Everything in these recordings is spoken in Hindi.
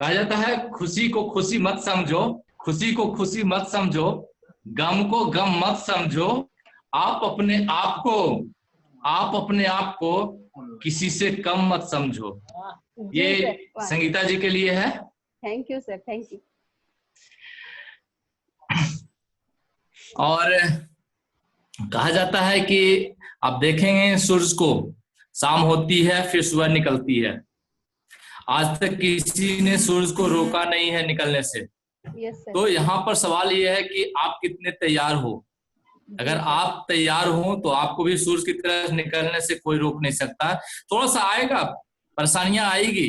कहा जाता है खुशी को खुशी मत समझो, खुशी को खुशी मत समझो, गम को गम मत समझो, आप अपने आप को आप अपने आप को किसी से कम मत समझो। ये संगीता जी के लिए है। Thank you sir, thank you. और कहा जाता है कि आप देखेंगे सूरज को, शाम होती है फिर सुबह निकलती है, आज तक किसी ने सूरज को रोका नहीं है निकलने से। तो यहाँ पर सवाल ये है कि आप कितने तैयार हो। अगर आप तैयार हो तो आपको भी सूरज की तरफ निकलने से कोई रोक नहीं सकता। थोड़ा सा आएगा, परेशानियां आएगी,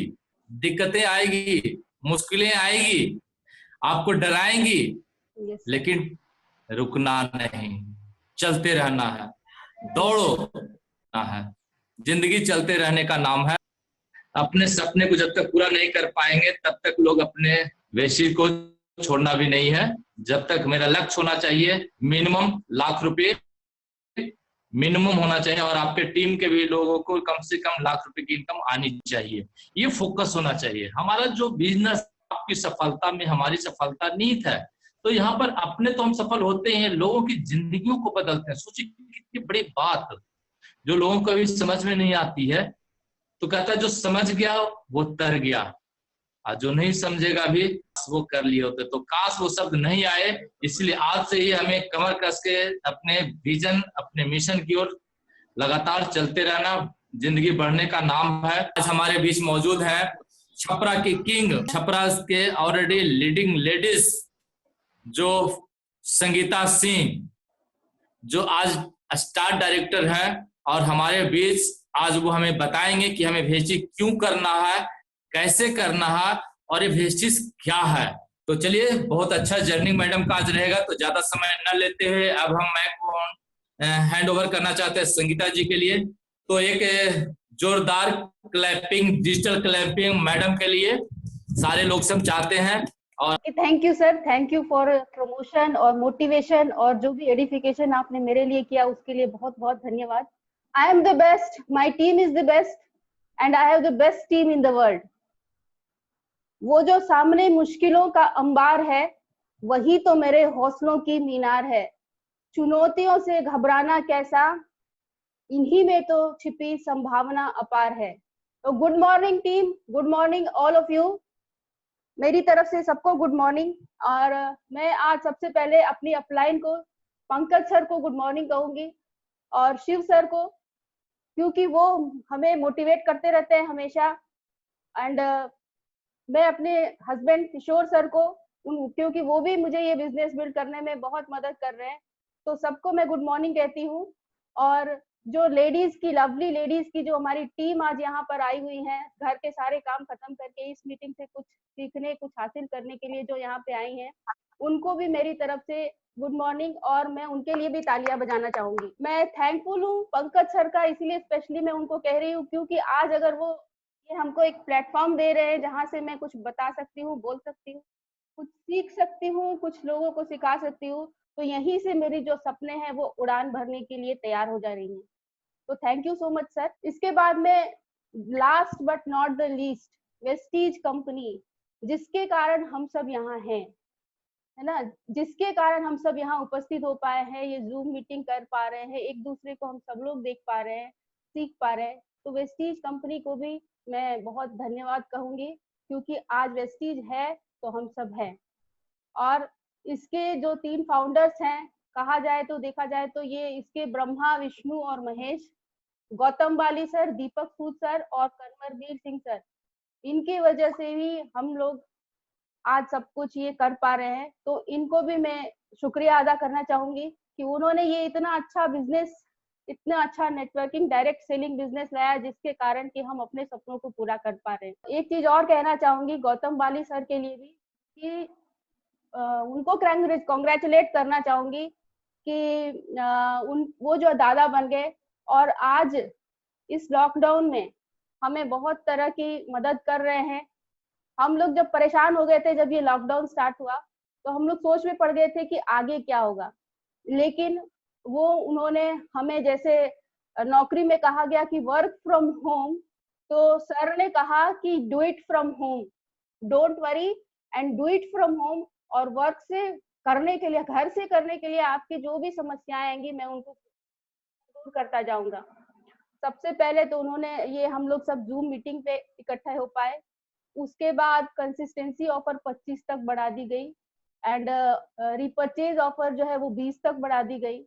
दिक्कतें आएगी, मुश्किलें आएगी, आपको डराएंगी, लेकिन रुकना नहीं, चलते रहना है, दौड़ो है। जिंदगी चलते रहने का नाम है। अपने सपने को जब तक पूरा नहीं कर पाएंगे तब तक लोग अपने वेशी को छोड़ना भी नहीं है। जब तक मेरा लक्ष्य होना चाहिए मिनिमम ₹1,00,000 मिनिमम होना चाहिए, और आपके टीम के भी लोगों को कम से कम ₹1,00,000 की इनकम आनी चाहिए। ये फोकस होना चाहिए। हमारा जो बिजनेस, आपकी सफलता में हमारी सफलता नीत है। तो यहाँ पर अपने तो हम सफल होते हैं, लोगों की जिंदगियों को बदलते हैं। सोचिए कितनी बड़ी बात जो लोगों को भी समझ में नहीं आती है। तो कहता है जो समझ गया वो तर गया, और जो नहीं समझेगा भी वो कर लिए होते। तो काश वो शब्द नहीं आए, इसलिए आज से ही हमें कमर कस के अपने विजन, अपने मिशन की ओर लगातार चलते रहना जिंदगी बढ़ने का नाम है। आज हमारे बीच मौजूद है छपरा की किंग, छपरा के ऑलरेडी लीडिंग लेडीज जो संगीता सिंह, जो आज स्टार डायरेक्टर है, और हमारे बीच आज वो हमें बताएंगे कि हमें भेजी क्यों करना है, कैसे करना है, और ये भेस्टिज क्या है। तो चलिए, बहुत अच्छा जर्नी मैडम का आज रहेगा। तो ज्यादा समय न लेते हुए अब हम माइक को हैंड ओवर करना चाहते हैं संगीता जी के लिए। तो एक जोरदार क्लैपिंग, डिजिटल क्लैपिंग मैडम के लिए सारे लोग सब चाहते हैं। और thank you sir, thank you for promotion और मोटिवेशन, और जो भी एडिफिकेशन आपने मेरे लिए किया उसके लिए बहुत बहुत धन्यवाद। I am the best, my team is the best, and I have the best team in the world. वो जो सामने मुश्किलों का अंबार है, वही तो मेरे हौसलों की मीनार है। चुनौतियों से घबराना कैसा, इन्हीं में तो छिपी संभावना अपार है। तो good morning team, good morning all of you. मेरी तरफ से सबको गुड मॉर्निंग। और मैं आज सबसे पहले अपनी अपलाइन को, पंकज सर को गुड मॉर्निंग कहूंगी, और शिव सर को, क्योंकि वो हमें मोटिवेट करते रहते हैं हमेशा। एंड मैं अपने हस्बैंड किशोर सर को, क्योंकि वो भी मुझे ये बिजनेस बिल्ड करने में बहुत मदद कर रहे हैं। तो सबको मैं गुड मॉर्निंग कहती हूँ। और जो लेडीज की, लवली लेडीज की जो हमारी टीम आज यहाँ पर आई हुई है, घर के सारे काम खत्म करके इस मीटिंग से कुछ सीखने, कुछ हासिल करने के लिए जो यहाँ पे आई हैं, उनको भी मेरी तरफ से गुड मॉर्निंग, और मैं उनके लिए भी तालियां बजाना चाहूंगी। मैं थैंकफुल हूँ पंकज सर का, इसलिए स्पेशली मैं उनको कह रही हूँ क्योंकि आज अगर वो ये हमको एक प्लेटफॉर्म दे रहे हैं जहाँ से मैं कुछ बता सकती हूँ, बोल सकती हूँ, कुछ सीख सकती हूँ, कुछ लोगों को सिखा सकती हूँ, तो यहीं से मेरी जो सपने हैं वो उड़ान भरने के लिए तैयार हो जा रही हैं। तो thank you so much sir. इसके बाद में last but not the least, Vestige company, जिसके कारण हम सब यहाँ हैं, है ना, जिसके कारण हम सब यहाँ उपस्थित हो पाए हैं, ये जूम मीटिंग कर पा रहे हैं, एक दूसरे को हम सब लोग देख पा रहे हैं, सीख पा रहे हैं। तो वेस्टीज कंपनी को भी मैं बहुत धन्यवाद कहूंगी, क्योंकि आज वेस्टीज है तो हम सब हैं। और इसके जो 3 फाउंडर्स हैं, कहा जाए तो, देखा जाए तो ये इसके ब्रह्मा, विष्णु और महेश, गौतम बाली सर, दीपक सूद सर और कन्वरवीर सिंह सर, इनकी वजह से ही हम लोग आज सब कुछ ये कर पा रहे हैं। तो इनको भी मैं शुक्रिया अदा करना चाहूंगी कि उन्होंने ये इतना अच्छा बिजनेस, इतना अच्छा नेटवर्किंग, डायरेक्ट सेलिंग बिजनेस लाया, जिसके कारण कि हम अपने सपनों को पूरा कर पा रहे हैं। एक चीज और कहना चाहूंगी गौतम बाली सर के लिए भी, कि उनको कॉन्ग्रेचुलेट करना चाहूंगी कि वो जो दादा बन गए, और आज इस लॉकडाउन में हमें बहुत तरह की मदद कर रहे हैं। हम लोग जब परेशान हो गए थे, जब ये लॉकडाउन स्टार्ट हुआ, तो हम लोग सोच में पड़ गए थे कि आगे क्या होगा, लेकिन वो उन्होंने हमें, जैसे नौकरी में कहा गया कि वर्क फ्रॉम होम, तो सर ने कहा कि do it from home. Don't worry and do it from home. और वर्क से करने के लिए, घर से करने के लिए आपकी जो भी समस्याएं आएंगी मैं उनको दूर करता जाऊंगा। सबसे पहले तो उन्होंने ये, हम लोग सब जूम मीटिंग पे इकट्ठा हो पाए। उसके बाद कंसिस्टेंसी ऑफर 25 तक बढ़ा दी गई एंड रिपर्चेज ऑफर जो है वो 20 तक बढ़ा दी गई।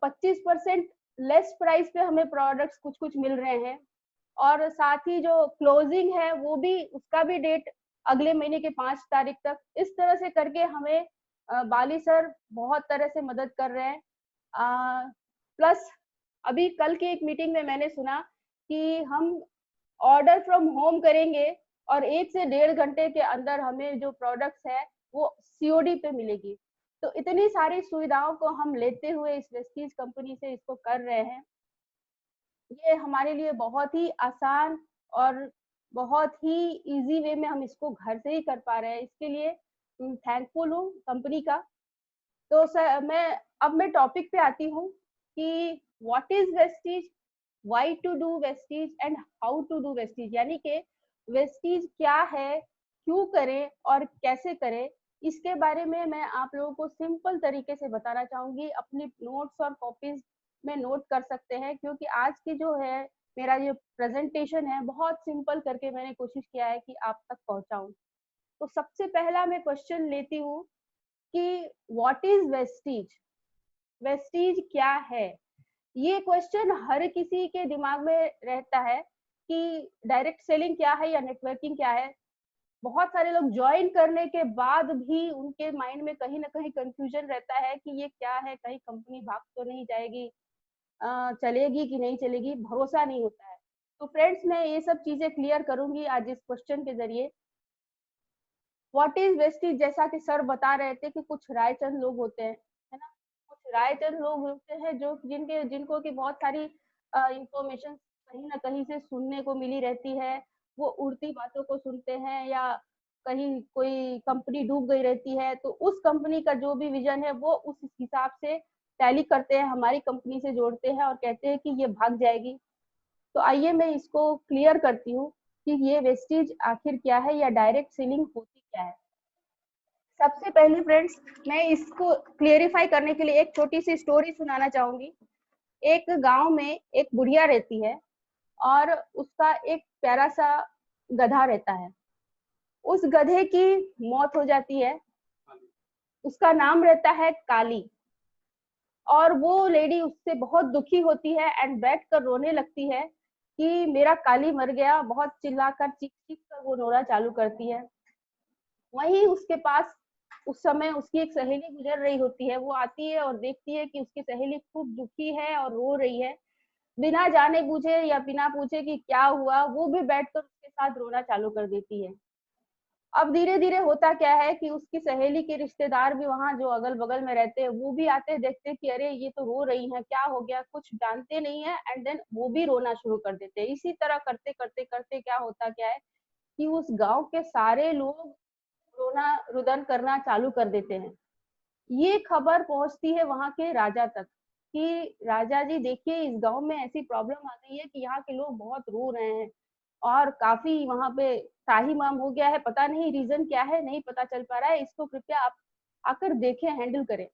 25% लेस प्राइस पे हमें प्रोडक्ट्स कुछ कुछ मिल रहे हैं। और साथ ही जो क्लोजिंग है वो भी, उसका भी डेट अगले महीने के 5 तारीख तक। इस तरह से करके हमें बाली सर बहुत तरह से मदद कर रहे हैं। प्लस अभी कल की एक मीटिंग में मैंने सुना कि हम ऑर्डर फ्रॉम होम करेंगे और 1 से 1.5 घंटे के अंदर हमें जो प्रोडक्ट्स है वो सीओडी पे मिलेगी। तो इतनी सारी सुविधाओं को हम लेते हुए इस वेस्टीज कंपनी से इसको कर रहे हैं। ये हमारे लिए बहुत ही आसान और बहुत ही इजी वे में हम इसको घर से ही कर पा रहे हैं। इसके लिए थैंकफुल हूँ कंपनी का। तो सर मैं टॉपिक पे आती हूँ कि what is westies, why to do westies and how to do westies. यानी कि वेस्टीज क्या है, क्यों करें और कैसे करें, इसके बारे में मैं आप लोगों को सिंपल तरीके से बताना चाहूंगी। अपनी नोट्स और कॉपीज में नोट कर सकते हैं, क्योंकि आज की जो है मेरा ये प्रेजेंटेशन है बहुत सिंपल करके मैंने कोशिश किया है कि आप तक पहुंचाऊं। तो सबसे पहला मैं क्वेश्चन लेती हूँ कि व्हाट इज वेस्टीज, वेस्टीज क्या है। ये क्वेश्चन हर किसी के दिमाग में रहता है कि डायरेक्ट सेलिंग क्या है या नेटवर्किंग क्या है। बहुत सारे लोग ज्वाइन करने के बाद भी उनके माइंड में कहीं ना कहीं कंफ्यूजन रहता है कि ये क्या है, कहीं कंपनी भाग तो नहीं जाएगी, चलेगी कि नहीं चलेगी, भरोसा नहीं होता है। तो फ्रेंड्स मैं ये सब चीजें क्लियर करूंगी आज इस क्वेश्चन के जरिए। व्हाट इज वेस्टीज, जैसा कि सर बता रहे थे कि कुछ रायचंद लोग होते हैं, है ना, कुछ रायचंद लोग होते हैं जो जिनको की बहुत सारी इंफॉर्मेशन कहीं ना कहीं से सुनने को मिली रहती है। वो उड़ती बातों को सुनते हैं या कहीं कोई कंपनी डूब गई रहती है तो उस कंपनी का जो भी विजन है वो उस हिसाब से टैली करते हैं, हमारी कंपनी से जोड़ते हैं और कहते हैं कि ये भाग जाएगी। तो आइए मैं इसको क्लियर करती हूँ कि ये वेस्टीज आखिर क्या है या डायरेक्ट सेलिंग होती क्या है। सबसे पहले फ्रेंड्स मैं इसको क्लियरिफाई करने के लिए एक छोटी सी स्टोरी सुनाना चाहूंगी। एक गांव में एक बुढ़िया रहती है और उसका एक प्यारा सा गधा रहता है। उस गधे की मौत हो जाती है। उसका नाम रहता है काली। और वो लेडी उससे बहुत दुखी होती है एंड बैठ कर रोने लगती है कि मेरा काली मर गया। बहुत चिल्लाकर चीख चीख कर वो रोना चालू करती है। वहीं उसके पास उस समय उसकी एक सहेली गुजर रही होती है। वो आती है और देखती है कि उसकी सहेली खूब दुखी है और रो रही है। बिना जाने बूझे या बिना पूछे कि क्या हुआ, वो भी बैठकर उसके साथ रोना चालू कर देती है। अब धीरे धीरे होता क्या है कि उसकी सहेली के रिश्तेदार भी वहां जो अगल बगल में रहते हैं वो भी आते हैं, देखते हैं कि अरे ये तो रो रही है, क्या हो गया, कुछ जानते नहीं है एंड देन वो भी रोना शुरू कर देते हैं। इसी तरह करते करते करते क्या होता क्या है कि उस गांव के सारे लोग रोना रुदन करना चालू कर देते हैं। ये खबर पहुंचती है वहां के राजा तक कि राजा जी देखिए इस गांव में ऐसी प्रॉब्लम आ गई है कि यहाँ के लोग बहुत रो रहे हैं और काफी वहां पे ताहीमाम हो गया है, पता नहीं रीजन क्या है, नहीं पता चल पा रहा है, इसको कृपया आप आकर देखें, हैंडल करें।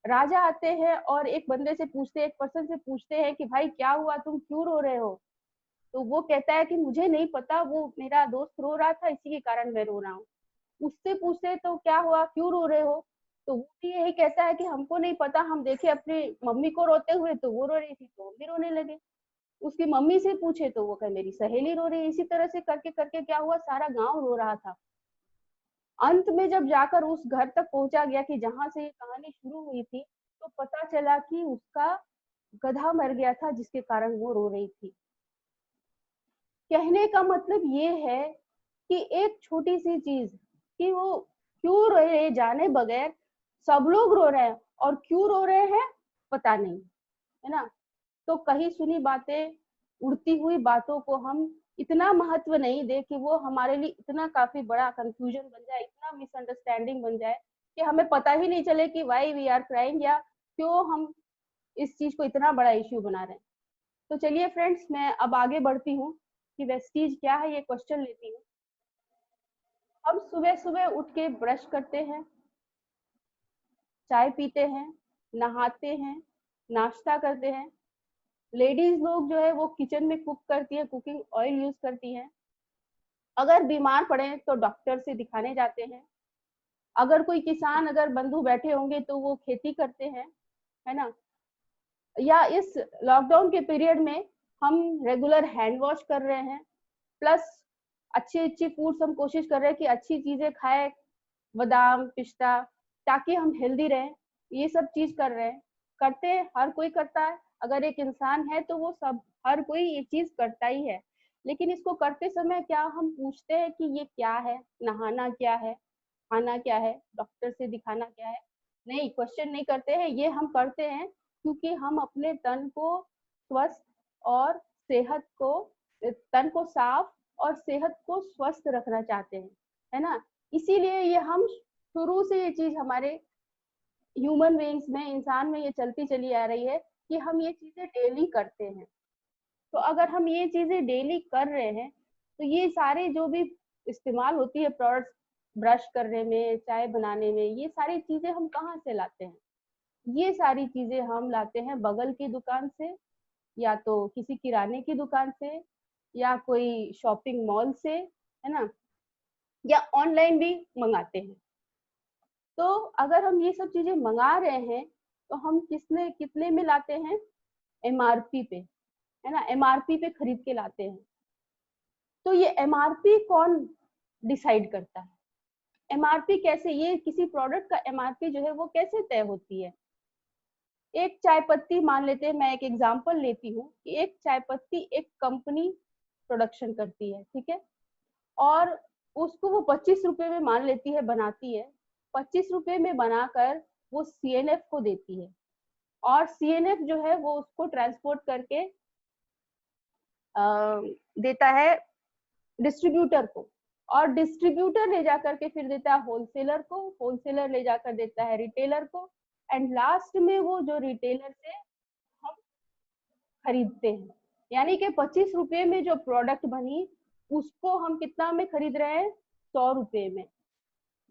राजा आते हैं और एक बंदे से पूछते हैं, एक पर्सन से पूछते हैं कि भाई क्या हुआ, तुम क्यों रो रहे हो। तो वो कहता है कि मुझे नहीं पता, वो मेरा दोस्त रो रहा था इसी के कारण मैं रो रहा हूँ। उससे पूछते तो क्या हुआ, क्यों रो रहे हो। तो वो भी यही कहता है कि हमको नहीं पता, हम देखे अपनी मम्मी को रोते हुए तो वो रो रही थी तो हम भी रोने लगे। उसकी मम्मी से पूछे तो वो कहे मेरी सहेली रो रही है। इसी तरह से करके करके क्या हुआ, सारा गांव रो रहा था। अंत में जब जाकर उस घर तक पहुंचा गया कि जहां से ये कहानी शुरू हुई थी, तो पता चला कि उसका गधा मर गया था जिसके कारण वो रो रही थी। कहने का मतलब ये है कि एक छोटी सी चीज कि वो क्यों रो रहे जाने बगैर सब लोग रो रहे हैं और क्यों रो रहे हैं पता नहीं, है ना। तो कही सुनी बातें, उड़ती हुई बातों को हम इतना महत्व नहीं दे कि वो हमारे लिए इतना काफी बड़ा कंफ्यूजन बन जाए, इतना मिसअंडरस्टैंडिंग बन जाए कि हमें पता ही नहीं चले कि वाई वी आर क्राइंग या क्यों हम इस चीज को इतना बड़ा इश्यू बना रहे हैं। तो चलिए फ्रेंड्स मैं अब आगे बढ़ती हूँ कि वेस्टीज क्या है, ये क्वेश्चन लेती हूँ। हम सुबह सुबह उठ के ब्रश करते हैं, चाय पीते हैं, नहाते हैं, नाश्ता करते हैं। लेडीज लोग जो है वो किचन में कुक करती है, कुकिंग ऑयल यूज करती हैं। अगर बीमार पड़े तो डॉक्टर से दिखाने जाते हैं। अगर कोई किसान, अगर बंधु बैठे होंगे तो वो खेती करते हैं, है ना। या इस लॉकडाउन के पीरियड में हम रेगुलर हैंड वॉश कर रहे हैं, प्लस अच्छी अच्छी फूड्स हम कोशिश कर रहे हैं कि अच्छी चीजें खाएं, बादाम, पिस्ता, ताकि हम हेल्दी रहें। ये सब चीज कर रहे हैं, करते हैं, हर कोई करता है। अगर एक इंसान है तो वो सब, हर कोई ये चीज करता ही है। लेकिन इसको करते समय क्या हम पूछते हैं कि ये क्या है, नहाना क्या है, खाना क्या है, डॉक्टर से दिखाना क्या है? नहीं, क्वेश्चन नहीं करते हैं। ये हम करते हैं क्योंकि हम अपने तन को स्वस्थ और सेहत को, तन को साफ और सेहत को स्वस्थ रखना चाहते हैं, है ना। इसीलिए ये हम शुरू से ये चीज हमारे ह्यूमन बीइंग्स में, इंसान में ये चलती चली आ रही है कि हम ये चीजें डेली करते हैं। तो अगर हम ये चीजें डेली कर रहे हैं तो ये सारे जो भी इस्तेमाल होती है प्रोडक्ट्स, ब्रश करने में, चाय बनाने में, ये सारी चीजें हम कहाँ से लाते हैं? ये सारी चीजें हम लाते हैं बगल की दुकान से, या तो किसी किराने की दुकान से, या कोई शॉपिंग मॉल से, है ना, या ऑनलाइन भी मंगाते हैं। तो अगर हम ये सब चीजें मंगा रहे हैं तो हम किसने कितने में लाते हैं? एमआरपी पे, है ना, एमआरपी पे खरीद के लाते हैं। तो ये एमआरपी कौन डिसाइड करता है? एमआरपी कैसे, ये किसी प्रोडक्ट का एमआरपी जो है वो कैसे तय होती है? एक चाय पत्ती मान लेते हैं, मैं एक एग्जांपल लेती हूँ कि एक चाय पत्ती एक कंपनी प्रोडक्शन करती है, ठीक है, और उसको वो 25 रुपए में मान लेती है, बनाती है, 25 रुपए में बनाकर वो सीएनएफ को देती है, और सीएनएफ जो है वो उसको ट्रांसपोर्ट करके देता है डिस्ट्रीब्यूटर को, और डिस्ट्रीब्यूटर ले जाकर के फिर देता है होलसेलर को, होलसेलर ले जाकर देता है रिटेलर को, एंड लास्ट में वो जो रिटेलर से हम खरीदते हैं। यानी कि 25 रुपए में जो प्रोडक्ट बनी उसको हम कितना में खरीद रहे हैं? 100 रुपए में।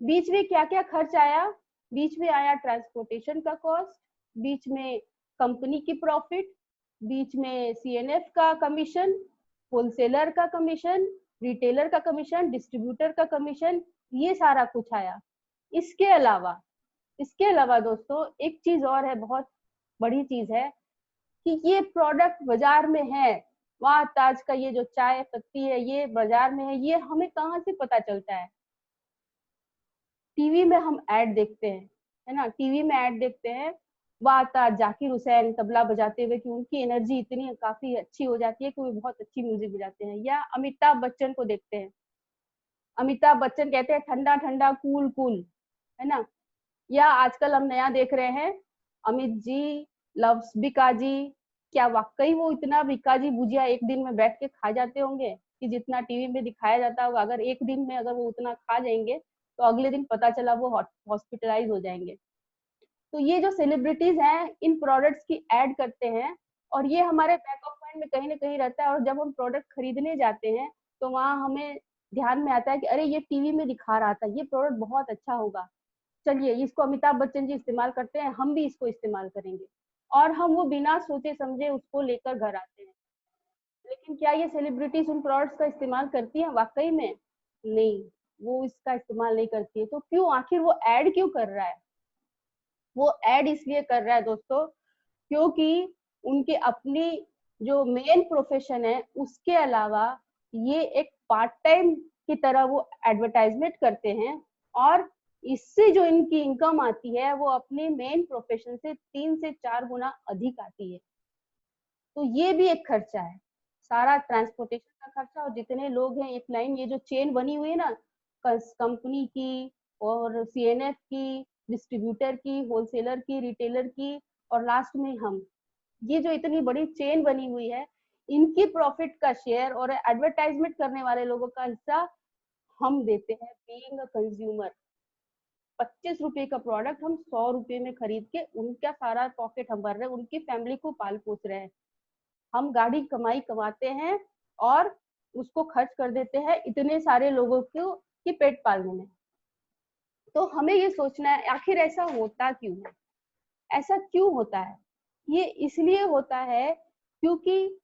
बीच में क्या क्या खर्च आया? बीच में आया ट्रांसपोर्टेशन का कॉस्ट, बीच में कंपनी की प्रॉफिट, बीच में सीएनएफ का कमीशन, होलसेलर का कमीशन, रिटेलर का कमीशन, डिस्ट्रीब्यूटर का कमीशन, ये सारा कुछ आया। इसके अलावा दोस्तों एक चीज और है, बहुत बड़ी चीज है, कि ये प्रोडक्ट बाजार में है, वाह ताज का ये जो चाय पत्ती है ये बाजार में है, ये हमें कहाँ से पता चलता है? टीवी में हम ऐड देखते हैं, है ना, टीवी में ऐड देखते हैं, वाह ताज जाकिर हुसैन तबला बजाते हुए, कि उनकी एनर्जी इतनी काफी अच्छी हो जाती है कि वो बहुत अच्छी म्यूजिक बजाते हैं। या अमिताभ बच्चन को देखते हैं, अमिताभ बच्चन कहते हैं ठंडा ठंडा कूल कूल, है ना। या आजकल हम नया देख रहे हैं, अमित जी लव्स बीकाजी, क्या वाकई वो इतना बीकाजी भुजिया एक दिन में बैठ के खा जाते होंगे कि जितना टीवी में दिखाया जाता होगा? अगर एक दिन में अगर वो उतना खा जाएंगे तो अगले दिन पता चला वो हॉस्पिटलाइज हो जाएंगे। तो ये जो सेलिब्रिटीज हैं इन प्रोडक्ट्स की ऐड करते हैं, और ये हमारे बैक ऑफ माइंड में कहीं ना कहीं रहता है, और जब हम प्रोडक्ट खरीदने जाते हैं तो वहां हमें ध्यान में आता है कि अरे ये टीवी में दिखा रहा था, ये प्रोडक्ट बहुत अच्छा होगा, चलिए इसको अमिताभ बच्चन जी इस्तेमाल करते हैं, हम भी इसको इस्तेमाल करेंगे, और हम वो बिना सोचे समझे उसको लेकर घर आते हैं। लेकिन क्या ये सेलिब्रिटीज उन प्रोडक्ट्स का इस्तेमाल करती हैं वाकई में? नहीं, वो इसका इस्तेमाल नहीं करती है। तो क्यों, आखिर वो ऐड क्यों कर रहा है? वो ऐड इसलिए कर रहा है दोस्तों क्योंकि उनके अपनी जो मेन प्रोफेशन है उसके अलावा ये एक पार्ट टाइम की तरह वो एडवर्टाइजमेंट करते हैं, और इससे जो इनकी इनकम आती है वो अपने मेन प्रोफेशन से 3 से 4 गुना अधिक आती है। तो ये भी एक खर्चा है, सारा ट्रांसपोर्टेशन का खर्चा, और जितने लोग हैं एक लाइन, ये जो चेन बनी हुई है ना, कंपनी की और सीएनएफ की, डिस्ट्रीब्यूटर की, होलसेलर की, रिटेलर की, और लास्ट में हम, ये जो इतनी बड़ी चेन बनी हुई है, इनकी प्रॉफिट का शेयर और एडवर्टाइजमेंट करने वाले लोगों का हिस्सा हम देते हैं बीइंग अ कंज्यूमर। 25 रुपए का प्रोडक्ट हम 100 रुपए में खरीद के उनका सारा पॉकेट हम भर रहे हैं, उनकी फैमिली को पाल पोस रहे हैं। हम गाड़ी कमाई कमाते हैं और उसको खर्च कर देते हैं इतने सारे लोगों को कि पेट पालने में। तो हमें ये सोचना है आखिर ऐसा होता क्यों है, ऐसा क्यों होता है। ये इसलिए होता है क्योंकि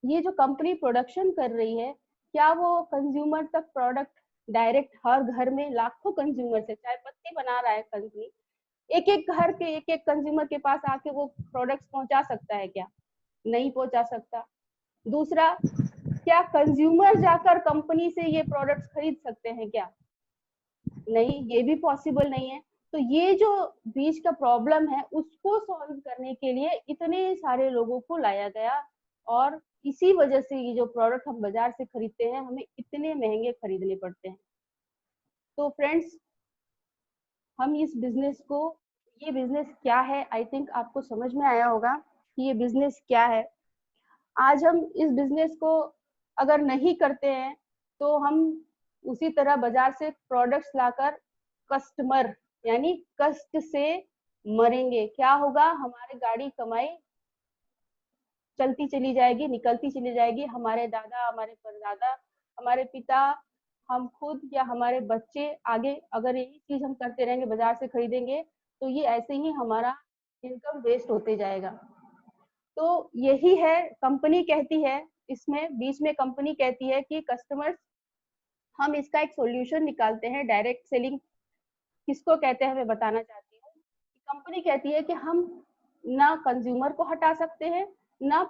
ये जो कंपनी प्रोडक्शन कर रही है, क्या वो कंज्यूमर तक प्रोडक्ट डायरेक्ट हर घर में लाखों कंज्यूमर से, चाय पत्ती बना रहा है कंपनी, एक एक घर के एक एक कंज्यूमर के पास आके वो प्रोडक्ट्स पहुंचा सकता है क्या? नहीं पहुंचा सकता। दूसरा, क्या कंज्यूमर जाकर कंपनी से ये प्रोडक्ट्स खरीद सकते हैं क्या? नहीं, ये भी पॉसिबल नहीं है। तो ये जो बीच का प्रॉब्लम है उसको सॉल्व करने के लिए इतने सारे लोगों को लाया गया, और इसी वजह से ये जो प्रोडक्ट हम बाजार से खरीदते हैं हमें इतने महंगे खरीदने पड़ते हैं। तो फ्रेंड्स, हम इस बिजनेस को, ये बिजनेस क्या है, आई थिंक आपको समझ में आया होगा कि ये बिजनेस क्या है। आज हम इस बिजनेस को अगर नहीं करते हैं तो हम उसी तरह बाजार से प्रोडक्ट्स लाकर कस्टमर यानी कष्ट से मरेंगे। क्या होगा? हमारी गाड़ी कमाई चलती चली जाएगी, निकलती चली जाएगी। हमारे दादा, हमारे परदादा, हमारे पिता, हम खुद या हमारे बच्चे आगे अगर यही चीज हम करते रहेंगे, बाजार से खरीदेंगे, तो ये ऐसे ही हमारा इनकम वेस्ट होते जाएगा। तो यही है, कंपनी कहती है, इसमें बीच में कंपनी कहती है कि कस्टमर्स, हम इसका एक सॉल्यूशन निकालते हैं। डायरेक्ट सेलिंग किसको कहते हैं मैं बताना चाहती हूँ। कंपनी कहती है कि हम ना कंज्यूमर को हटा सकते हैं, ना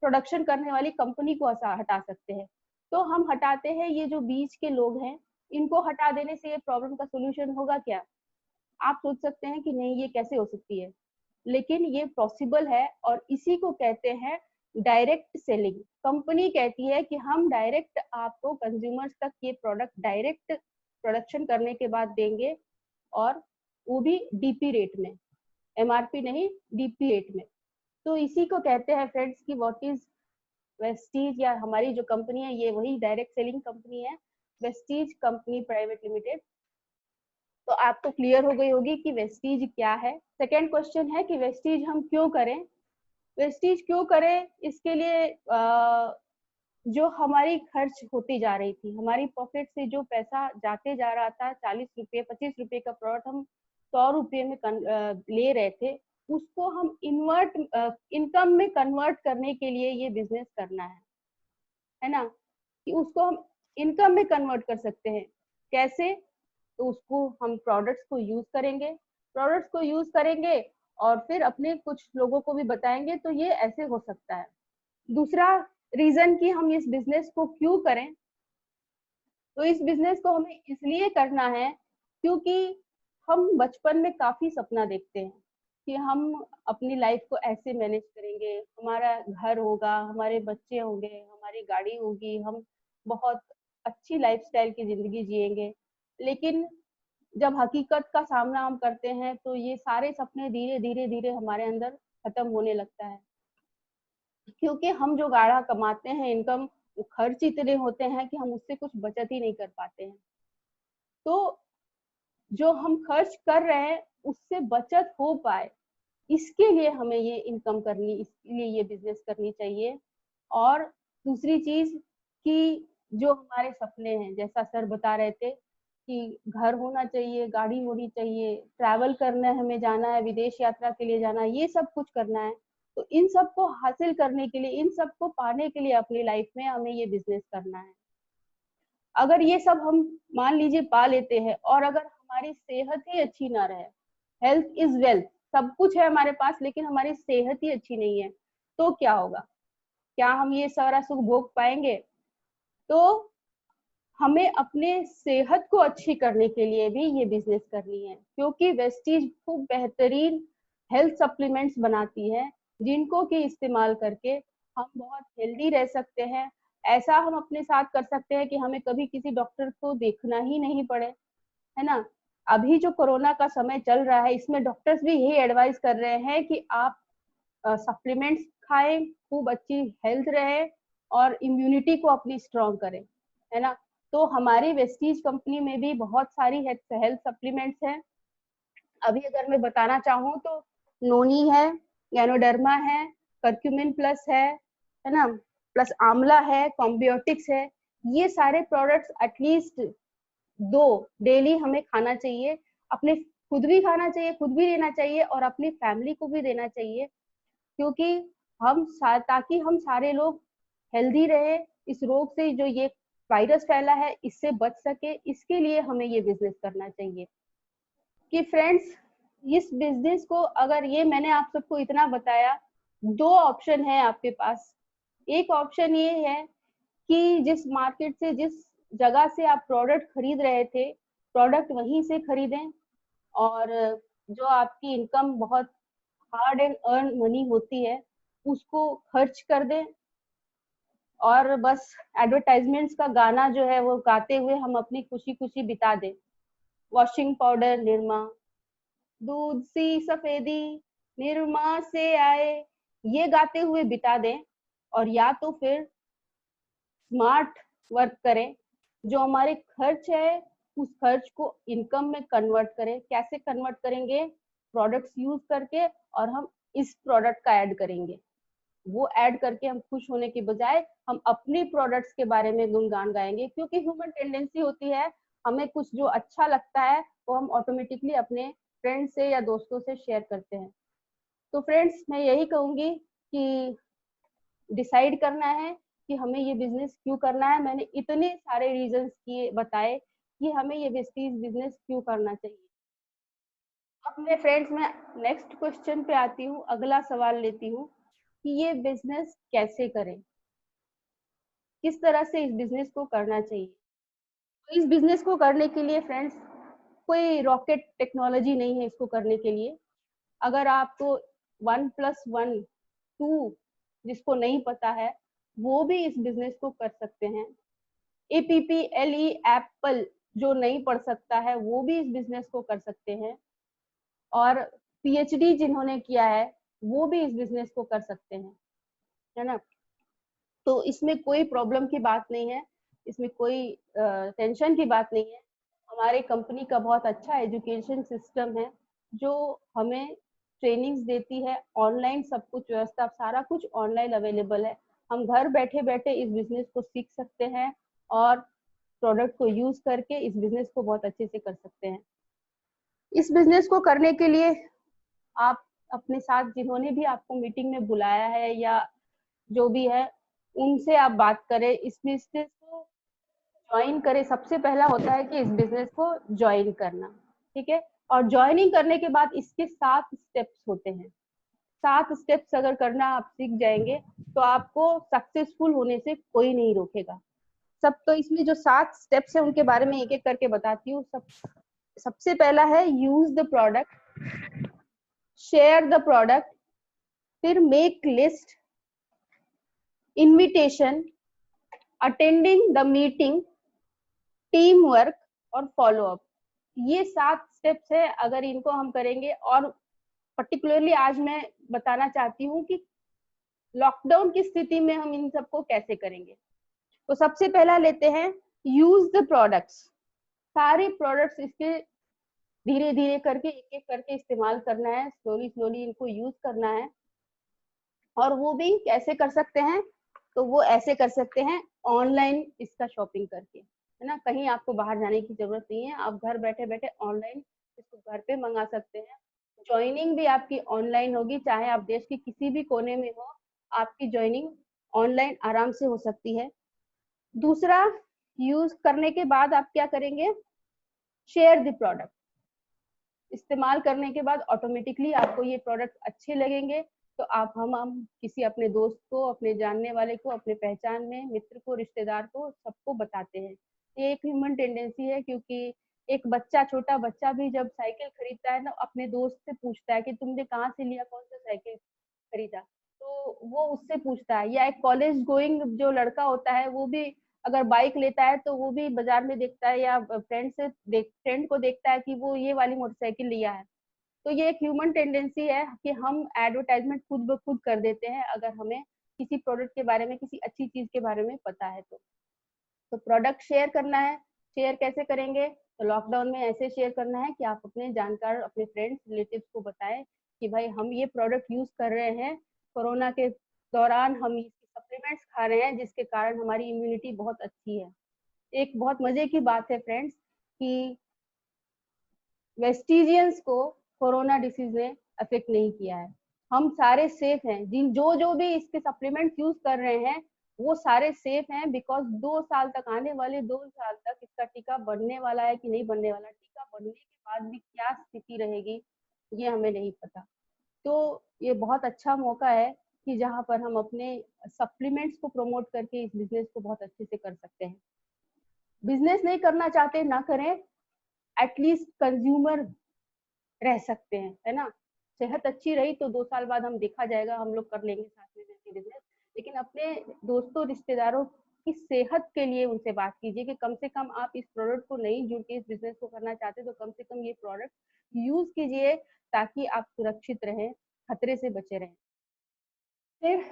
प्रोडक्शन करने वाली कंपनी को हटा सकते हैं। तो हम हटाते हैं ये जो बीच के लोग हैं, इनको हटा देने से ये प्रॉब्लम का सोल्यूशन होगा क्या? आप सोच सकते हैं कि नहीं, ये कैसे हो सकती है, लेकिन ये पॉसिबल है, और इसी को कहते हैं डायरेक्ट सेलिंग। कंपनी कहती है कि हम डायरेक्ट आपको कंज्यूमर्स तक ये प्रोडक्ट डायरेक्ट प्रोडक्शन करने के बाद देंगे, और वो भी डीपी रेट में, एमआरपी नहीं, डीपी रेट में। तो इसी को कहते हैं फ्रेंड्स कि व्हाट इज वेस्टीज, या हमारी जो कंपनी है ये वही डायरेक्ट सेलिंग कंपनी है, वेस्टीज कंपनी प्राइवेट लिमिटेड। तो आपको क्लियर हो गई होगी कि वेस्टीज क्या है। सेकेंड क्वेश्चन है कि वेस्टीज हम क्यों करें। वेस्टीज क्यों करें? इसके लिए जो हमारी खर्च होती जा रही थी, हमारी पॉकेट से जो पैसा जाते जा रहा था, 40 रुपये 25 रुपये का प्रोडक्ट हम 100 रुपये में ले रहे थे, उसको हम इनकम में कन्वर्ट करने के लिए ये बिजनेस करना है ना, कि उसको हम इनकम में कन्वर्ट कर सकते हैं। कैसे? तो उसको हम प्रोडक्ट्स को यूज करेंगे और फिर अपने कुछ लोगों को भी बताएंगे, तो ये ऐसे हो सकता है। दूसरा रीजन कि हम इस बिजनेस को क्यों करें, तो इस बिजनेस को हमें इसलिए करना है क्योंकि हम बचपन में काफी सपना देखते हैं कि हम अपनी लाइफ को ऐसे मैनेज करेंगे, हमारा घर होगा, हमारे बच्चे होंगे, हमारी गाड़ी होगी, हम बहुत अच्छी लाइफस्टाइल की जिंदगी जिएंगे। लेकिन जब हकीकत का सामना हम करते हैं तो ये सारे सपने धीरे धीरे धीरे हमारे अंदर खत्म होने लगता है, क्योंकि हम जो गाढ़ा कमाते हैं इनकम, वो खर्च इतने होते हैं कि हम उससे कुछ बचत ही नहीं कर पाते हैं। तो जो हम खर्च कर रहे हैं उससे बचत हो पाए, इसके लिए हमें ये इनकम करनी, इसके लिए ये बिजनेस करनी चाहिए। और दूसरी चीज कि जो हमारे सपने हैं, जैसा सर बता रहे थे कि घर होना चाहिए, गाड़ी होनी चाहिए, ट्रैवल करना है, हमें जाना है, विदेश यात्रा के लिए जाना है, ये सब कुछ करना है। तो इन सब को हासिल करने के लिए, इन सब को पाने के लिए अपनी लाइफ में हमें ये बिजनेस करना है। अगर ये सब हम मान लीजिए पा लेते हैं, और अगर हमारी सेहत ही अच्छी ना रहे, हेल्थ इज वेल्थ, सब कुछ है हमारे पास लेकिन हमारी सेहत ही अच्छी नहीं है, तो क्या होगा? क्या हम ये सारा सुख भोग पाएंगे? तो हमें अपने सेहत को अच्छी करने के लिए भी ये बिजनेस करनी है, क्योंकि वेस्टीज खूब बेहतरीन हेल्थ सप्लीमेंट्स बनाती है, जिनको की इस्तेमाल करके हम बहुत हेल्दी रह सकते हैं। ऐसा हम अपने साथ कर सकते हैं कि हमें कभी किसी डॉक्टर को देखना ही नहीं पड़े, है ना। अभी जो कोरोना का समय चल रहा है, इसमें डॉक्टर्स भी यही एडवाइस कर रहे हैं कि आप सप्लीमेंट्स खाएं, खूब अच्छी हेल्थ रहे और इम्यूनिटी को अपनी स्ट्रॉन्ग करें, है ना। तो हमारी वेस्टीज कंपनी में भी बहुत सारी हेल्थ सप्लीमेंट्स हैं। अभी अगर मैं बताना चाहूँ तो नोनी है, गैनोडर्मा है, कर्क्यूमिन प्लस है ना, प्लस आंवला है, कॉम्बियोटिक्स है। ये सारे प्रोडक्ट्स एटलीस्ट 2 डेली हमें खाना चाहिए, अपने खुद भी खाना चाहिए, खुद भी लेना चाहिए और अपनी फैमिली को भी देना चाहिए, क्योंकि ताकि हम सारे लोग हेल्दी रहे, इस रोग से जो ये वायरस फैला है इससे बच सके, इसके लिए हमें ये बिजनेस करना चाहिए। कि फ्रेंड्स, इस बिजनेस को अगर ये मैंने आप सबको इतना बताया, 2 ऑप्शन है आपके पास। एक ऑप्शन ये है कि जिस मार्केट से, जिस जगह से आप प्रोडक्ट खरीद रहे थे, प्रोडक्ट वहीं से खरीदें और जो आपकी इनकम बहुत हार्ड एंड अर्न मनी होती है उसको खर्च कर दें और बस एडवर्टाइजमेंट्स का गाना जो है वो गाते हुए हम अपनी खुशी खुशी बिता दें। वॉशिंग पाउडर निरमा, दूध सी सफेदी निरमा से आए, ये गाते हुए बिता दें और या तो फिर स्मार्ट वर्क करें, जो हमारे खर्च है उस खर्च को इनकम में कन्वर्ट करें। कैसे कन्वर्ट करेंगे? प्रोडक्ट्स यूज करके, और हम इस प्रोडक्ट का ऐड करेंगे। वो ऐड करके हम खुश होने के बजाय हम अपनी प्रोडक्ट्स के बारे में गुणगान गाएंगे, क्योंकि ह्यूमन टेंडेंसी होती है, हमें कुछ जो अच्छा लगता है वो हम ऑटोमेटिकली अपने फ्रेंड्स से या दोस्तों से शेयर करते हैं। तो फ्रेंड्स, मैं यही कहूंगी कि डिसाइड करना है कि हमें ये बिजनेस क्यों करना है। मैंने इतने सारे रीजंस किए बताए कि हमें ये बिजनेस क्यों करना चाहिए। अब मैं फ्रेंड्स, मैं नेक्स्ट क्वेश्चन पे आती हूँ, अगला सवाल लेती हूँ कि ये बिजनेस कैसे करें, किस तरह से इस बिजनेस को करना चाहिए। तो इस बिजनेस को करने के लिए फ्रेंड्स कोई रॉकेट टेक्नोलॉजी नहीं है इसको करने के लिए। अगर आपको 1+1 2 जिसको नहीं पता है वो भी इस बिजनेस को कर सकते हैं। APPLE एप्पल जो नहीं पढ़ सकता है वो भी इस बिजनेस को कर सकते हैं, और PhD जिन्होंने किया है वो भी इस बिजनेस को कर सकते हैं, है ना। तो इसमें कोई प्रॉब्लम की बात नहीं है, इसमें कोई टेंशन की बात नहीं है। हमारे कंपनी का बहुत अच्छा एजुकेशन सिस्टम है जो हमें ट्रेनिंग्स देती है, ऑनलाइन सब कुछ व्यवस्था, सारा कुछ ऑनलाइन अवेलेबल है। हम घर बैठे बैठे इस बिजनेस को सीख सकते हैं और प्रोडक्ट को यूज करके इस बिजनेस को बहुत अच्छे से कर सकते हैं। इस बिजनेस को करने के लिए आप अपने साथ जिन्होंने भी आपको मीटिंग में बुलाया है या जो भी है उनसे आप बात करें, इस बिजनेस को ज्वाइन करें। सबसे पहला होता है कि इस बिजनेस को ज्वाइन करना, ठीक है। और ज्वाइनिंग करने के बाद इसके 7 स्टेप्स होते हैं। 7 स्टेप्स अगर करना आप सीख जाएंगे तो आपको सक्सेसफुल होने से कोई नहीं रोकेगा। सब तो इसमें जो 7 स्टेप्स है उनके बारे में एक एक करके बताती हूँ। सबसे पहला है use the product, share the product, फिर make list, invitation, attending the meeting, team work और फॉलो अप। ये 7 स्टेप्स है, अगर इनको हम करेंगे, और पर्टिकुलरली आज मैं बताना चाहती हूँ कि लॉकडाउन की स्थिति में हम इन सबको कैसे करेंगे। तो सबसे पहला लेते हैं यूज द प्रोडक्ट्स। सारे प्रोडक्ट्स इसके धीरे धीरे करके एक एक करके इस्तेमाल करना है, स्लोली स्लोली इनको यूज करना है। और वो भी कैसे कर सकते हैं? तो वो ऐसे कर सकते हैं ऑनलाइन इसका शॉपिंग करके, है ना। कहीं आपको बाहर जाने की जरूरत नहीं है, आप घर बैठे बैठे ऑनलाइन इसको घर पे मंगा सकते हैं। ज्वाइनिंग भी आपकी ऑनलाइन होगी, चाहे आप देश के किसी भी कोने में हो, आपकी ज्वाइनिंग ऑनलाइन आराम से हो सकती है। दूसरा, यूज करने के बाद आप क्या करेंगे? Share the product. इस्तेमाल करने के बाद ऑटोमेटिकली आपको ये प्रोडक्ट अच्छे लगेंगे तो आप हम किसी अपने दोस्त को, अपने जानने वाले को, अपने पहचान में मित्र को, रिश्तेदार को, सबको बताते हैं। ये एक ह्यूमन टेंडेंसी है, क्योंकि एक बच्चा, छोटा बच्चा भी जब साइकिल खरीदता है ना, अपने दोस्त से पूछता है कि तुमने कहाँ से लिया, कौन सा साइकिल खरीदा, तो वो उससे पूछता है। या एक कॉलेज गोइंग जो लड़का होता है वो भी अगर बाइक लेता है तो वो भी बाजार में देखता है या फ्रेंड को देखता है कि वो ये वाली मोटरसाइकिल लिया है। तो ये एक ह्यूमन टेंडेंसी है कि हम एडवर्टाइजमेंट खुद ब खुद कर देते हैं अगर हमें किसी प्रोडक्ट के बारे में, किसी अच्छी चीज के बारे में पता है तो प्रोडक्ट शेयर करना है। शेयर कैसे करेंगे? तो लॉकडाउन में ऐसे शेयर करना है कि आप अपने जानकार, अपने फ्रेंड्स, रिलेटिव्स को बताएं कि भाई हम ये प्रोडक्ट यूज कर रहे हैं, कोरोना के दौरान हम इसके सप्लीमेंट्स खा रहे हैं जिसके कारण हमारी इम्यूनिटी बहुत अच्छी है। एक बहुत मजे की बात है फ्रेंड्स कि वेस्टिजियंस को कोरोना डिसीज ने अफेक्ट नहीं किया है, हम सारे सेफ हैं। जिन जो भी इसके सप्लीमेंट्स यूज कर रहे हैं वो सारे सेफ हैं, बिकॉज 2 साल तक, आने वाले 2 साल तक इसका टीका बनने वाला है कि नहीं बनने वाला, टीका बनने के बाद भी क्या स्थिति रहेगी ये हमें नहीं पता। तो ये बहुत अच्छा मौका है कि जहाँ पर हम अपने सप्लीमेंट्स को प्रमोट करके इस बिजनेस को बहुत अच्छे से कर सकते हैं। बिजनेस नहीं करना चाहते ना करें, एटलीस्ट कंज्यूमर रह सकते हैं, है ना। सेहत अच्छी रही तो 2 साल बाद हम देखा जाएगा, हम लोग कर लेंगे साथ में मिलकर बिजनेस, लेकिन अपने दोस्तों रिश्तेदारों की सेहत के लिए उनसे बात कीजिए कि कम से कम आप इस प्रोडक्ट को नहीं जुड़ के इस बिजनेस को करना चाहते तो कम से कम ये प्रोडक्ट यूज कीजिए ताकि आप सुरक्षित रहें, खतरे से बचे रहें। फिर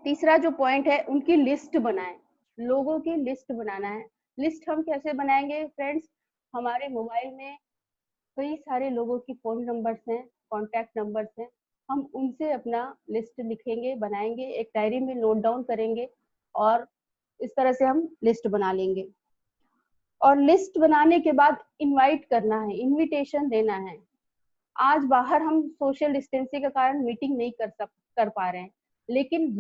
तीसरा जो पॉइंट है, उनकी लिस्ट बनाएं, लोगों की लिस्ट बनाना है। लिस्ट हम कैसे बनाएंगे फ्रेंड्स, हमारे मोबाइल में कई सारे लोगों की फोन नंबर्स हैं, कॉन्टैक्ट नंबर्स हैं, हम उनसे अपना लिस्ट लिखेंगे, बनाएंगे, एक डायरी में नोट डाउन करेंगे और इस तरह से हम लिस्ट बना लेंगे। और लिस्ट बनाने के बाद इनवाइट करना है, इनविटेशन देना है। आज बाहर हम सोशल डिस्टेंसिंग के कारण मीटिंग नहीं कर पा रहे हैं, लेकिन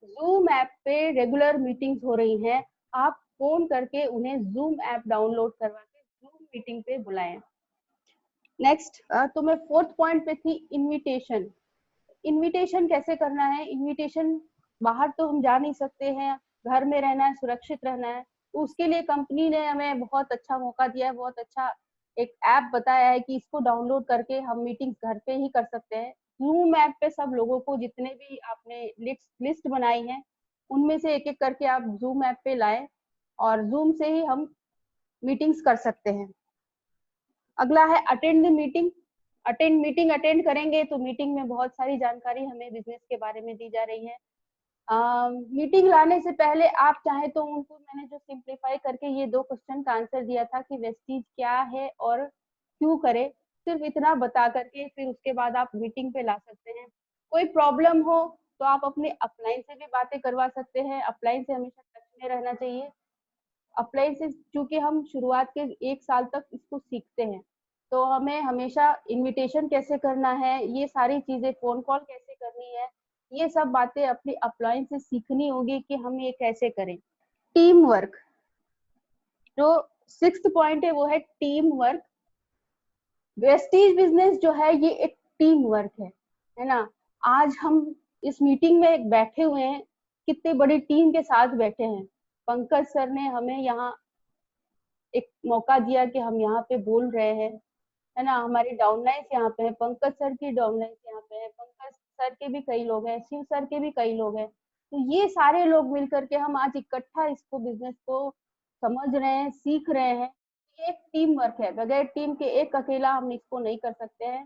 जूम ऐप पे रेगुलर मीटिंग्स हो रही हैं। आप फोन करके उन्हें जूम ऐप डाउनलोड करवा के जूम मीटिंग पे बुलाएं। नेक्स्ट, तो मैं 4th पॉइंट पे थी, इनविटेशन। इनविटेशन कैसे करना है, इनविटेशन बाहर तो हम जा नहीं सकते हैं, घर में रहना है, सुरक्षित रहना है, तो उसके लिए कंपनी ने हमें बहुत अच्छा मौका दिया है, बहुत अच्छा एक ऐप बताया है कि इसको डाउनलोड करके हम मीटिंग घर पे ही कर सकते हैं। जूम ऐप पे सब लोगों को, जितने भी आपने लिस्ट बनाई है उनमें से एक एक करके आप जूम ऐप पे लाएं और जूम से ही हम मीटिंग्स कर सकते हैं। अगला है अटेंड द मीटिंग। अटेंड करेंगे तो मीटिंग में बहुत सारी जानकारी हमें बिजनेस के बारे में दी जा रही है। मीटिंग लाने से पहले आप चाहे तो उनको, मैंने जो सिंप्लीफाई करके ये 2 क्वेश्चन का आंसर दिया था कि वेस्टीज क्या है और क्यों करे, सिर्फ इतना बता करके फिर उसके बाद आप मीटिंग पे ला सकते हैं। कोई प्रॉब्लम हो तो आप अपने अपलाइन से भी बातें करवा सकते हैं, अपलाइन से हमेशा टच में रहना चाहिए। अपलाइन से चूंकि हम शुरुआत के 1 साल तक इसको सीखते हैं, तो हमें हमेशा इनविटेशन कैसे करना है, ये सारी चीजें, फोन कॉल कैसे करनी है, ये सब बातें अपनी अपलाइन से सीखनी होगी कि हम ये कैसे करें। टीम वर्क, जो 6th पॉइंट है वो है टीम वर्क। वेस्टीज बिजनेस जो है ये एक टीम वर्क है ना। आज हम इस मीटिंग में बैठे हुए हैं, कितनी बड़ी टीम के साथ बैठे हैं। पंकज सर ने हमें यहाँ एक मौका दिया कि हम यहाँ पे बोल रहे हैं, है ना। हमारी डाउनलाइंस यहाँ पे है, पंकज सर की डाउनलाइंस यहाँ पे है, पंकज सर के भी कई लोग हैं, शिव सर के भी कई लोग हैं। तो ये सारे लोग मिलकर के हम आज इकट्ठा इसको, बिजनेस को समझ रहे हैं, सीख रहे हैं। ये एक टीम वर्क है, बगैर टीम के एक अकेला हम इसको नहीं कर सकते हैं।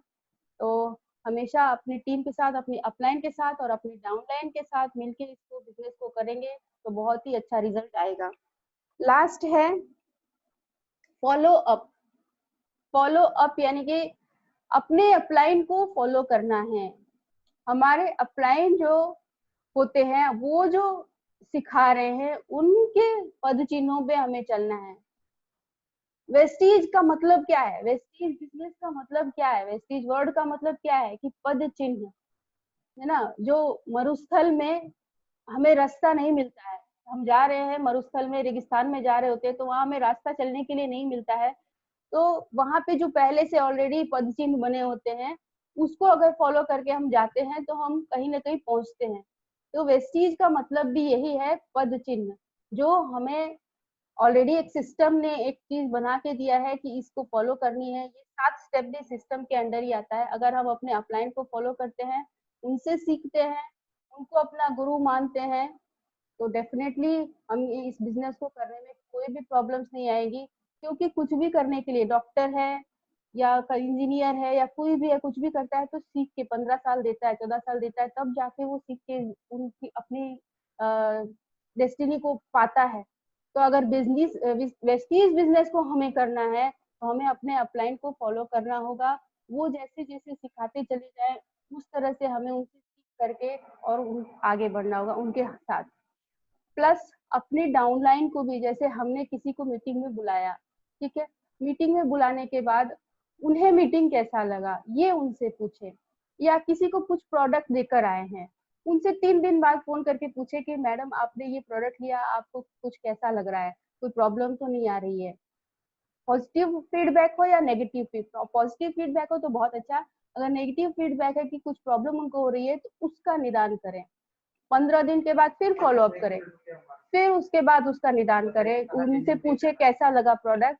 तो हमेशा अपनी टीम के साथ, अपनी अपलाइन के साथ और अपनी डाउनलाइन के साथ मिलकर इसको, बिजनेस को करेंगे तो बहुत ही अच्छा रिजल्ट आएगा। लास्ट है फॉलो अप। फॉलो अप यानी कि अपने अपलाइन को फॉलो करना है। हमारे अपलाइन जो होते हैं वो जो सिखा रहे हैं उनके पद चिन्हों पे हमें चलना है। वेस्टीज का मतलब क्या है, वेस्टीज बिजनेस का मतलब क्या है, वेस्टीज वर्ड का मतलब क्या है कि पद चिन्ह, है ना। जो मरुस्थल में हमें रास्ता नहीं मिलता है, हम जा रहे हैं मरुस्थल में, रेगिस्तान में जा रहे होते हैं, तो वहां हमें रास्ता चलने के लिए नहीं मिलता है, तो वहां पे जो पहले से ऑलरेडी पद चिन्ह बने होते हैं उसको अगर फॉलो करके हम जाते हैं तो हम कहीं ना कहीं पहुंचते हैं। तो वेस्टीज का मतलब भी यही है, पद चिन्ह, जो हमें ऑलरेडी एक सिस्टम ने एक चीज बना के दिया है कि इसको फॉलो करनी है। ये 7 स्टेप भी सिस्टम के अंडर ही आता है। अगर हम अपने अपलाइन को फॉलो करते हैं, उनसे सीखते हैं, उनको अपना गुरु मानते हैं, तो डेफिनेटली हम इस बिजनेस को करने में कोई भी प्रॉब्लम्स नहीं आएगी। क्योंकि कुछ भी करने के लिए, डॉक्टर है या इंजीनियर है या कोई भी है, कुछ भी करता है तो सीख के 15 साल देता है, 14 साल देता है, तब जाके वो सीख के उनकी अपनी डेस्टिनी को पाता है। तो अगर बिजनेस, वेस्टीज बिजनेस को हमें करना है तो हमें अपने अपलाइन को फॉलो करना होगा। वो जैसे जैसे सिखाते चले जाए उस तरह से हमें उनसे सीख करके और आगे बढ़ना होगा उनके साथ। प्लस अपने डाउनलाइन को भी, जैसे हमने किसी को मीटिंग में बुलाया, ठीक है, मीटिंग में बुलाने के बाद उन्हें मीटिंग कैसा लगा ये उनसे पूछे, या किसी को कुछ प्रोडक्ट देकर आए हैं, उनसे 3 दिन बाद फोन करके पूछे कि मैडम आपने ये प्रोडक्ट लिया, आपको कुछ कैसा लग रहा है, कोई प्रॉब्लम तो नहीं आ रही है। पॉजिटिव फीडबैक हो या नेगेटिव फीडबैक, पॉजिटिव फीडबैक हो तो बहुत अच्छा, अगर नेगेटिव फीडबैक है कि कुछ प्रॉब्लम उनको हो रही है तो उसका निदान करें, 15 दिन के बाद फिर फॉलो अप करें, फिर उसके बाद उसका निदान करें, उनसे पूछे कैसा लगा प्रोडक्ट,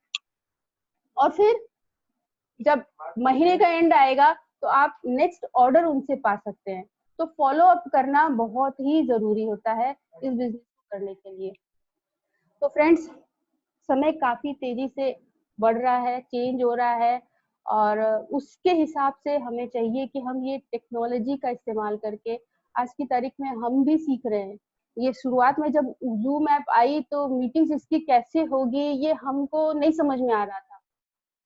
और फिर जब महीने का एंड आएगा तो आप नेक्स्ट ऑर्डर उनसे पा सकते हैं। तो फॉलो अप करना बहुत ही जरूरी होता है इस बिजनेस को करने के लिए। तो फ्रेंड्स, समय काफी तेजी से बढ़ रहा है, चेंज हो रहा है, और उसके हिसाब से हमें चाहिए कि हम ये टेक्नोलॉजी का इस्तेमाल करके, आज की तारीख में हम भी सीख रहे हैं। ये शुरुआत में जब जूम ऐप आई तो मीटिंग्स इसकी कैसे होगी ये हमको नहीं समझ में आ रहा था,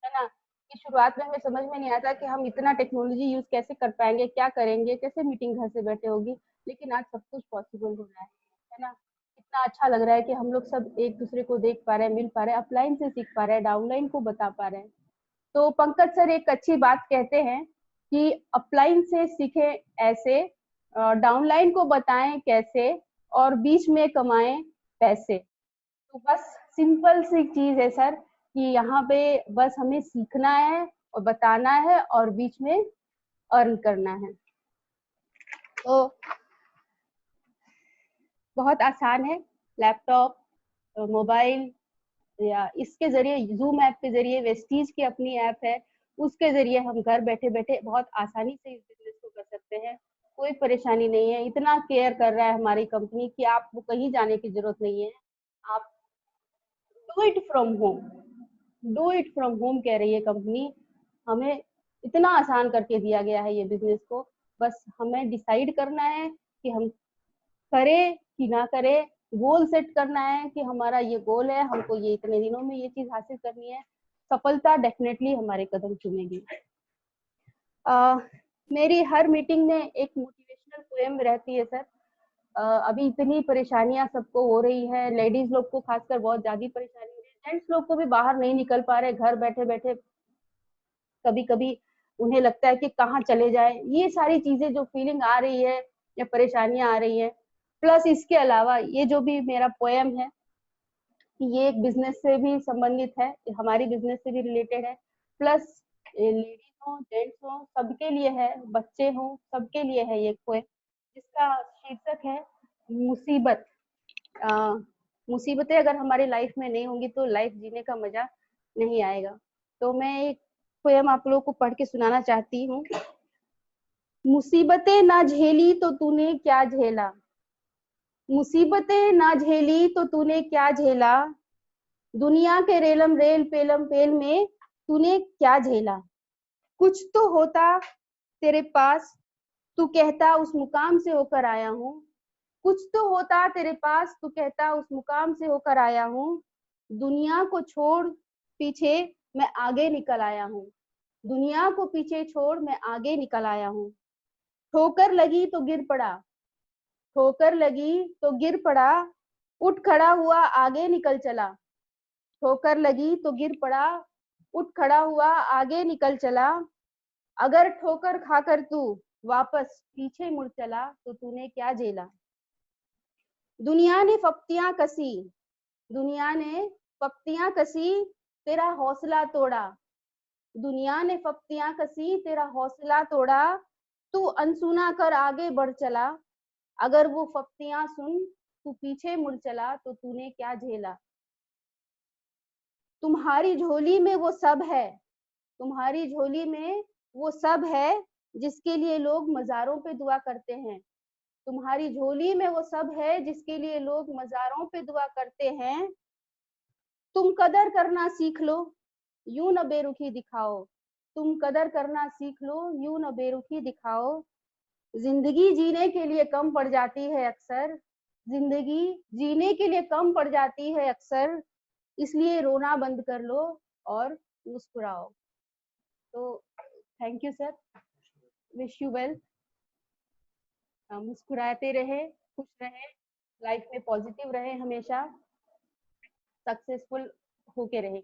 है ना, कि शुरुआत में हमें समझ में नहीं आता कि हम इतना टेक्नोलॉजी यूज कैसे कर पाएंगे, क्या करेंगे, कैसे मीटिंग घर से बैठे होगी, लेकिन आज सब कुछ पॉसिबल हो रहा है ना। इतना अच्छा लग रहा है कि हम लोग सब एक दूसरे को देख पा रहे हैं, मिल पा रहे हैं, अपलाइन से सीख पा रहे हैं, डाउनलाइन को बता पा रहे हैं। तो पंकज सर एक अच्छी बात कहते हैं कि अपलाइन से सीखे ऐसे, डाउनलाइन को बताएं कैसे, और बीच में कमाएं पैसे। तो बस सिंपल सी चीज है सर कि यहाँ पे बस हमें सीखना है और बताना है और बीच में अर्न करना है। तो बहुत आसान है, लैपटॉप, मोबाइल या इसके जरिए, जूम ऐप के जरिए, वेस्टीज की अपनी ऐप है, उसके जरिए हम घर बैठे बैठे बहुत आसानी से इस बिजनेस को कर सकते हैं। कोई परेशानी नहीं है, इतना केयर कर रहा है हमारी कंपनी कि आपको कहीं जाने की जरूरत नहीं है, आप do it from home, do it from home कह रही है कंपनी। हमें इतना आसान करके दिया गया है ये बिजनेस को, बस हमें डिसाइड करना है कि हम करें कि ना करें, गोल सेट करना है कि हमारा ये गोल है, हमको ये इतने दिनों में ये चीज हासिल करनी है, सफलता डेफिनेटली हमारे कदम चूमेगी। मेरी हर मीटिंग में एक मोटिवेशनल पोएम रहती है सर। अभी इतनी परेशानियां सबको हो रही है, लेडीज लोग को खासकर बहुत ज्यादा परेशानी हो रही है, जेंट्स लोग को भी बाहर नहीं निकल पा रहे, घर बैठे बैठे कभी कभी उन्हें लगता है कि कहाँ चले जाए, ये सारी चीजें जो फीलिंग आ रही है या परेशानियां आ रही है, प्लस इसके अलावा ये जो भी मेरा पोएम है ये एक बिजनेस से भी संबंधित है, हमारी बिजनेस से भी रिलेटेड है, प्लस लेडीज हो, जेंट्स हो, सबके लिए है, बच्चे हो, सबके लिए है ये पोएम, जिसका शीर्षक है मुसीबत। मुसीबतें अगर हमारी लाइफ में नहीं होंगी तो लाइफ जीने का मजा नहीं आएगा। तो मैं एक पोएम आप लोगों को पढ़ के सुनाना चाहती हूँ। मुसीबतें ना झेली तो तूने क्या झेला, मुसीबतें ना झेली तो तूने क्या झेला, दुनिया के रेलम रेल पेलम पेल में तूने क्या झेला, कुछ तो होता तेरे पास तू कहता उस मुकाम से होकर आया हूँ, कुछ तो होता तेरे पास तू कहता उस मुकाम से होकर आया हूँ, दुनिया को छोड़ पीछे मैं आगे निकल आया हूँ, दुनिया को पीछे छोड़ मैं आगे निकल आया हूँ, ठोकर लगी तो गिर पड़ा, ठोकर लगी तो गिर पड़ा, उठ खड़ा हुआ आगे निकल चला, ठोकर लगी तो गिर पड़ा, उठ खड़ा हुआ आगे निकल चला, अगर ठोकर खाकर तू वापस पीछे मुड़ चला तो तूने क्या झेला, दुनिया ने फप्तियां कसी, दुनिया ने फप्तियां कसी, तेरा हौसला तोड़ा, दुनिया ने फप्तियां कसी, तेरा हौसला तोड़ा, तू अनसुना कर आगे बढ़ चला, अगर वो फप्तियां सुन तू पीछे मुड़ चला तो तूने क्या झेला, तुम्हारी झोली में वो सब है, तुम्हारी झोली में वो सब है जिसके लिए लोग मजारों पे दुआ करते हैं, तुम्हारी झोली में वो सब है जिसके लिए लोग मजारों पे दुआ करते हैं, तुम कदर करना सीख लो यूं न बेरुखी दिखाओ, तुम कदर करना सीख लो यूं न बेरुखी दिखाओ, जिंदगी जीने के लिए कम पड़ जाती है अक्सर, जिंदगी जीने के लिए कम पड़ जाती है अक्सर, इसलिए रोना बंद कर लो और मुस्कुराओ। तो thank you sir, wish you well, मुस्कुराते रहे, खुश रहे, लाइफ में पॉजिटिव रहे, हमेशा सक्सेसफुल होके रहे।